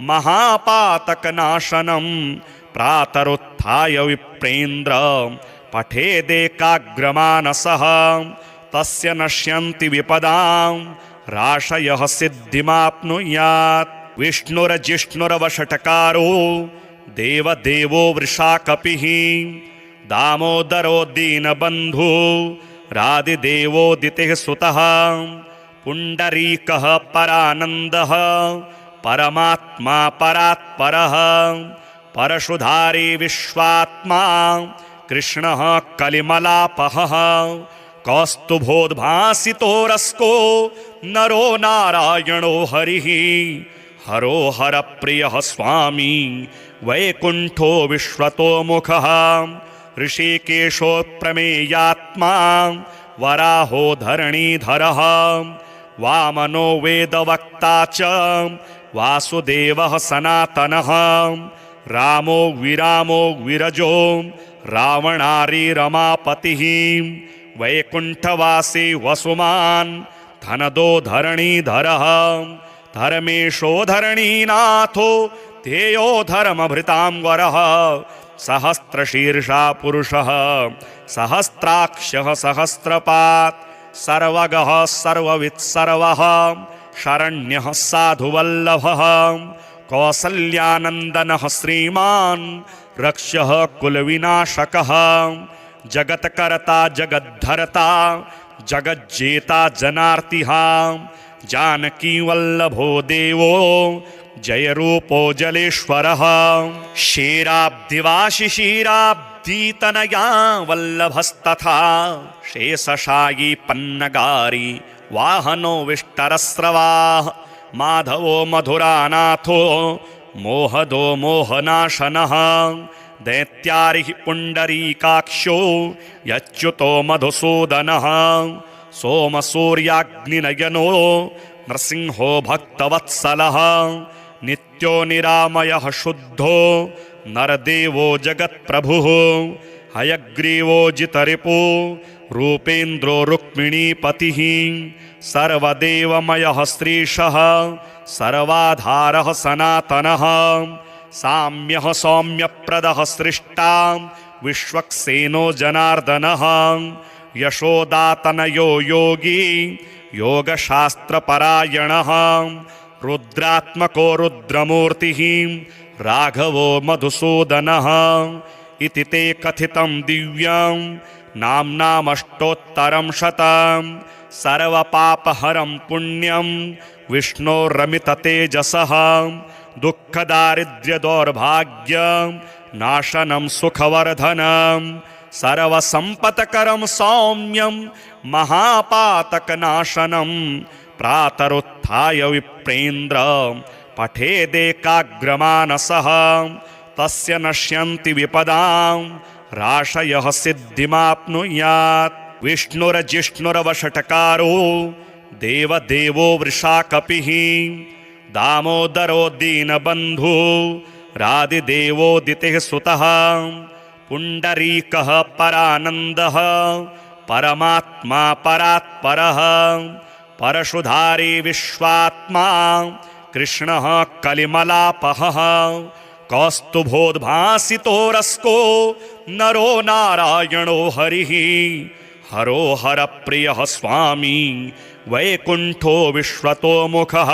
महापातकनाशनं प्रातरुत्थाय विप्रेन्द्र पठेदेकाग्रमानसः तस्य नश्यन्ति विपदां राशयः सिद्धिमाप्नुयात् विष्णुरजिष्णुरवषट्कारो देवदेवो वृषाकपिः दामोदरो दीनबन्धु रादिदेवोदितेः सुतः पुण्डरीकः परानन्दः परमात्मा परात्परः परशुधारी विश्वात्मा कृष्णः कलिमलापहः कौस्तुभोद्भासितो रस्को नरो नारायणो हरिः हरो हरप्रियः स्वामी वैकुण्ठो विश्वतोमुखः ऋषिकेशो प्रमेयात्मा वराहो धरणीधरः वामनो वेदवक्ता च वासुदेवः सनातनः रामो विरामो विरजो रावणारी रमापतिः वैकुण्ठवासी वसुमान् धनदो धरणीधरः धर्मेशो धरणीनाथो तेयो धर्मभृतांवरः सहस्रशीर्षा पुरुषः सहस्राक्षः सहस्रपात् सर्वगः सर्ववित्सर्वः शरण्यः साधुवल्लभः कौसल्यानन्दनः श्रीमान् रक्षः कुलविनाशकः जगत्कर्ता जगद्धर्ता जगज्जेता जनार्तिः जानकीवल्लभो देवो जयरूपो जलेश्वरः क्षीराब्धिवाशिशीराब्धितनया वल्लभस्तथा शेषशायी पन्नगारी वाहनो विष्टरस्रवाः माधवो मधुरानाथो मोहदो मोहनाशनः दैत्यारिः पुण्डरीकाक्षो यच्युतो मधुसूदनः सोमसूर्याग्निनयनो नृसिंहो भक्तवत्सलः नित्यो निरामयः शुद्धो नरदेवो जगत्प्रभुः हयग्रीवो जितरिपो रूपेन्द्रो रुक्मिणीपतिः सर्वदेवमयः श्रीशः सर्वाधारः सनातनः साम्यः सौम्यप्रदः सृष्टा विश्वक्सेनो जनार्दनः यशोदातनयो योगी योगशास्त्रपरायणः रुद्रात्मको रुद्रमूर्तिः राघवो मधुसूदनः इति ते कथितं दिव्यं नाम्नामष्टोत्तरं शतं सर्वपापहरं पुण्यं विष्णोरमिततेजसः दुःखदारिद्र्यदौर्भाग्यं नाशनं सुखवर्धनं सर्वसम्पत्करं सौम्यं महापातकनाशनं प्रातरुत्थाय विप्रेन्द्र पठेदेकाग्रमानसः तस्य नश्यन्ति विपदां राशयः सिद्धिमाप्नुयात् विष्णुरजिष्णुरवषट्कारो देवदेवो वृषाकपिः दामोदरो दीनबन्धु रादिदेवोदितेः सुतः पुण्डरीकः परानन्दः परमात्मा परात्परः परशुधारी विश्वात्मा कृष्णः कलिमलापहः कौस्तुभोद्भासितो रस्को नरो नारायणो हरिः हरो हरप्रियः स्वामी वैकुण्ठो विश्वतोमुखः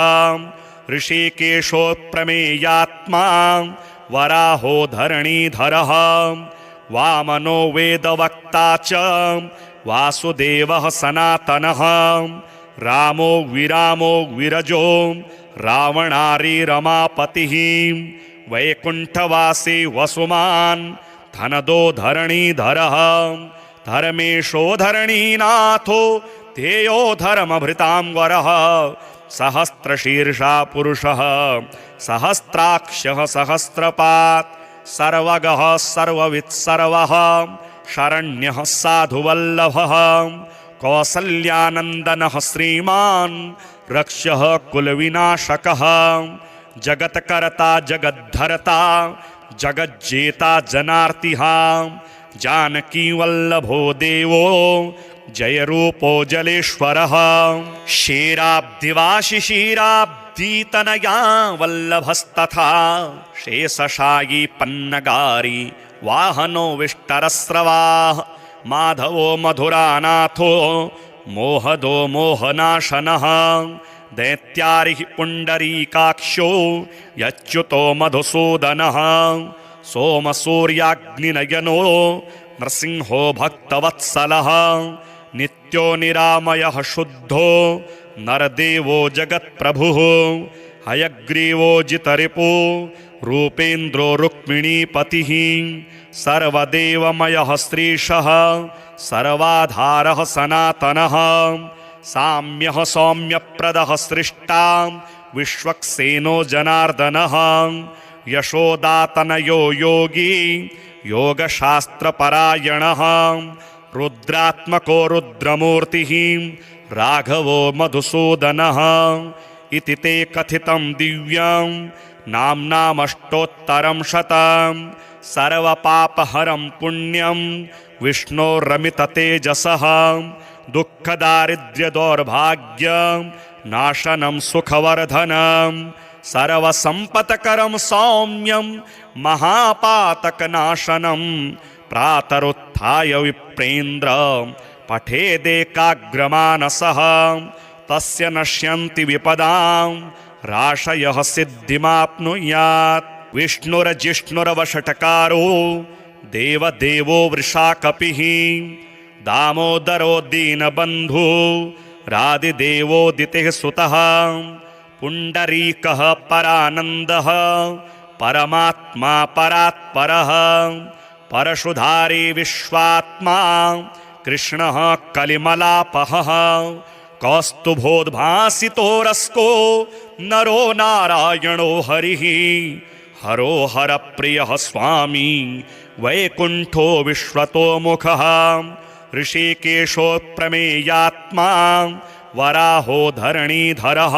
ऋषिकेशो प्रमेयात्मा वराहो धरणीधरः वामनो वेदवक्ता च वासुदेवः सनातनः रामो विरामो विरजो रावणारी रमापतिः वैकुण्ठवासी वसुमान् धनदो धरणीधरः धर्मेशो धरणीनाथो ध्येयो धर्मभृतां वरः सहस्रशीर्षा पुरुषः सहस्राक्षः सहस्रपात् सर्वगः सर्ववित् सर्वः शरण्यः साधुवल्लभः कौसल्यानन्दनः श्रीमान् रक्ष्यः कुलविनाशकः जगत्कर्ता जगद्धर्ता जगज्जेता जनार्तिः जानकीवल्लभो देवो जयरूपो जलेश्वरः क्षीराब्धिवाशिशीराब्धितनया वल्लभस्तथा शेषशायी पन्नगारी वाहनो विष्टरस्रवाः माधवो मधुरानाथो मोहदो मोहनाशनः दैत्यारिः पुण्डरीकाक्षो यच्युतो मधुसूदनः सोमसूर्याग्निनयनो नृसिंहो भक्तवत्सलः नित्यो निरामयः शुद्धो नरदेवो जगत्प्रभुः हयग्रीवो जितरिपो रूपेन्द्रो रुक्मिणीपतिः सर्वदेवमयः श्रीशः सर्वाधारः सनातनः साम्यः सौम्यप्रदः सृष्टा विश्वक्सेनो जनार्दनः यशोदातनयो योगी योगशास्त्रपरायणः रुद्रात्मको रुद्रमूर्तिः राघवो मधुसूदनः इति ते कथितं दिव्यं नाम्नामष्टोत्तरं शतं सर्वपापहरं पुण्यं विष्णोरमिततेजसः दुःखदारिद्र्यदौर्भाग्यं नाशनं सुखवर्धनं सर्वसम्पत्करं सौम्यं महापातकनाशनं प्रातरुत्थाय विप्रेन्द्र पठेदेकाग्रमानसः तस्य नश्यन्ति विपदां राशयः सिद्धिमाप्नुयात् विष्णुर्जिष्णुरवषट्कारो देवदेवो वृषाकपिः दामोदरो दीनबन्धु रादिदेवोदितेः सुतः पुण्डरीकः परानन्दः परमात्मा परात्परः परशुधारी विश्वात्मा कृष्णः कलिमलापहः कौस्तुभोद्भासितो रस्को नरो नारायणो हरिः हरो हरप्रियः स्वामी वैकुण्ठो विश्वतोमुखः ऋषिकेशो प्रमेयात्मा वराहो धरणीधरः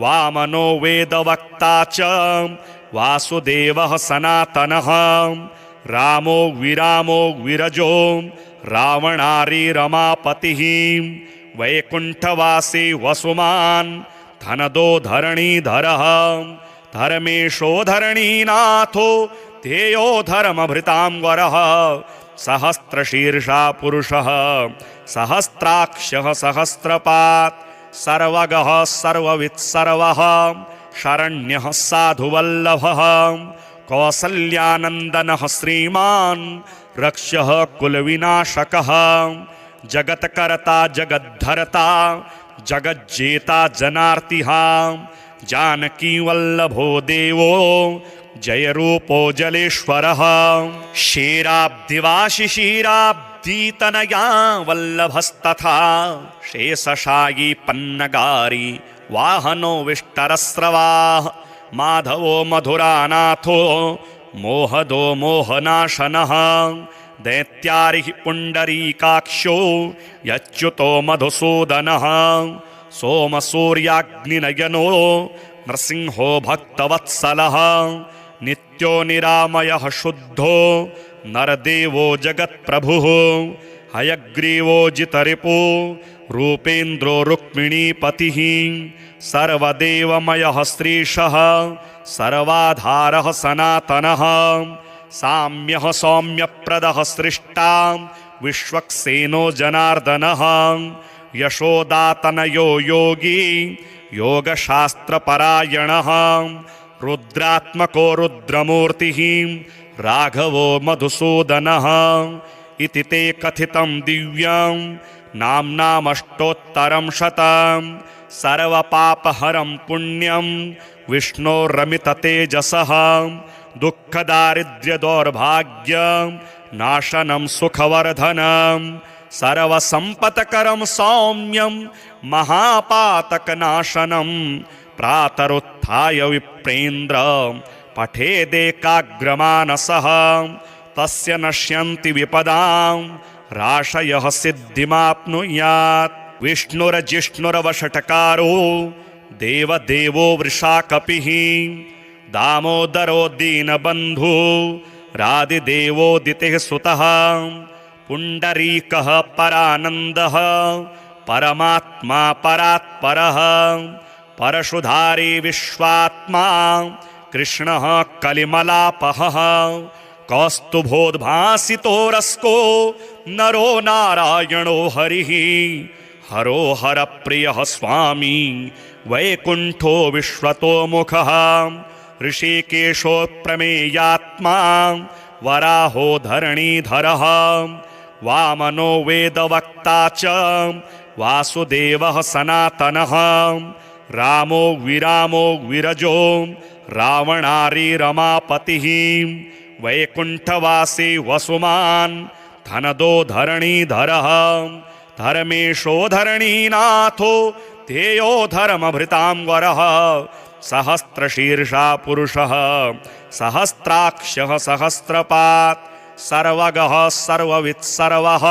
वामनो वेदवक्ता च वासुदेवः सनातनः रामो विरामो विरजो रावणारी रमापतिः वैकुण्ठवासी वसुमान् धनदो धरणीधरः धर्मेशो धरणीनाथो ध्येयो धर्मभृतां वरः सहस्रशीर्षा पुरुषः सहस्राक्षः सहस्रपात् सर्वगः सर्ववित् सर्वः शरण्यः साधुवल्लभः कौसल्यानन्दनः श्रीमान् रक्ष्यः कुलविनाशकः जगत्कर्ता जगद्धर्ता जगज्जेता जनार्तिः जानकीवल्लभो देवो जयरूपो जलेश्वरः क्षीराब्धिवाशिशीराब्धितनया वल्लभस्तथा शेषशायी पन्नगारी वाहनो विष्टरस्रवाः माधवो मधुरानाथो मोहदो मोहनाशनः दैत्यारिः पुण्डरीकाक्षो यच्युतो मधुसूदनः सोमसूर्याग्निनयनो नृसिंहो भक्तवत्सलः नित्यो निरामयः शुद्धो नरदेवो जगत्प्रभुः हयग्रीवो जितरिपो रूपेन्द्रो रुक्मिणीपतिः सर्वदेवमयः श्रीशः सर्वाधारः सनातनः साम्यः सौम्यप्रदः सृष्टा विश्वक्सेनो जनार्दनः यशोदातनयो योगी योगशास्त्रपरायणः रुद्रात्मको रुद्रमूर्तिः राघवो मधुसूदनः इति ते कथितं दिव्यं नाम्नामष्टोत्तरं शतं सर्वपापहरं पुण्यं विष्णोरमिततेजसः दुःखदारिद्र्यदौर्भाग्यं नाशनं सुखवर्धनं सर्वसम्पत्करं सौम्यं महापातकनाशनं प्रातरुत्थाय विप्रेन्द्र पठेदेकाग्रमानसः तस्य नश्यन्ति विपदां राशयः सिद्धिमाप्नुयात्। विष्णुर्जिष्णुरवषट्कारो देवदेवो वृषाकपिः दामोदरो दीनबन्धु रादिदेवोदितेः सुतः पुण्डरीकः परानन्दः परमात्मा परात्परः परशुधारी विश्वात्मा कृष्णः कलिमलापहः कौस्तुभोद्भासितो रस्को नरो नारायणो हरिः हरो हरप्रियः स्वामी वैकुण्ठो विश्वतोमुखः ऋषिकेशो प्रमेयात्मा वराहो धरणीधरः वामनो वेदवक्ता च वासुदेवः सनातनः रामो विरामो विरजो रावणारी रमापतिः वैकुण्ठवासी वसुमान् धनदो धरणीधरः धर्मेशो धरणीनाथो ध्येयो धर्मभृतां वरः सहस्रशीर्षा पुरुषः सहस्राक्षः सहस्रपात् सर्वगः सर्ववित्सर्वः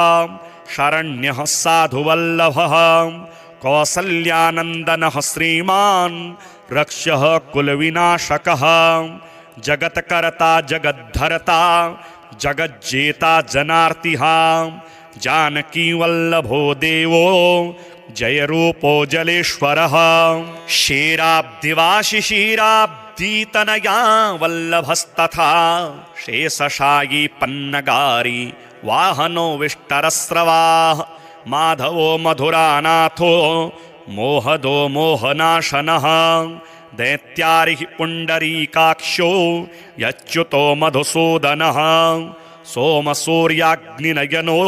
शरण्यः साधुवल्लभः कौसल्यानन्दनः श्रीमान् रक्ष्यः कुलविनाशकः जगत्कर्ता जगद्धर्ता जगज्जेता जनार्तिः जानकीवल्लभो देवो जयरूपो जलेश्वरः क्षीराब्धिवाशिशीराब्धितनया वल्लभस्तथा शेषशायी पन्नगारी वाहनो विष्टरस्रवाः माधवो मधुरानाथो मोहदो मोहनाशनः दैत्यारिः पुण्डरीकाक्षो यच्युतो मधुसूदनः सोमसूर्याग्निनयनो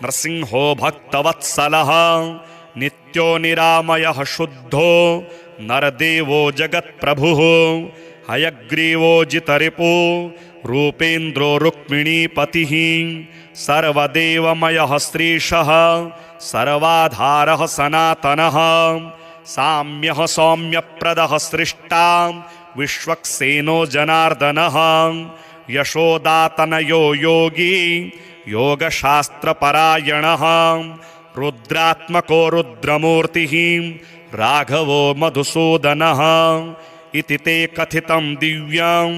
नृसिंहो भक्तवत्सलः नित्यो निरामयः शुद्धो नरदेवो जगत्प्रभुः हयग्रीवो जितरिपो रूपेन्द्रो रुक्मिणीपतिः सर्वदेवमयः श्रीशः सर्वाधारः सनातनः साम्यः सौम्यप्रदः सृष्टा विश्वक्सेनो जनार्दनः यशोदातनयो योगी योगशास्त्रपरायणः रुद्रात्मको रुद्रमूर्तिः राघवो मधुसूदनः इति ते कथितं दिव्यं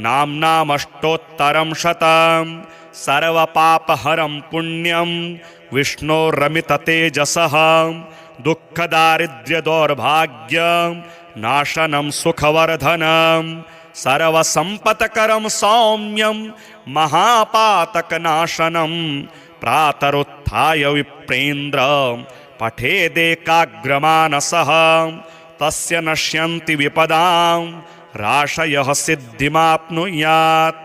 नाम्नामष्टोत्तरं शतं सर्वपापहरं पुण्यं विष्णोरमिततेजसः दुःखदारिद्र्यदौर्भाग्यं नाशनं सुखवर्धनं सर्वसम्पत्करं सौम्यं महापातकनाशनं प्रातरुत्थाय विप्रेन्द्र पठेदेकाग्रमानसः तस्य नश्यन्ति विपदां राशयः सिद्धिमाप्नुयात्।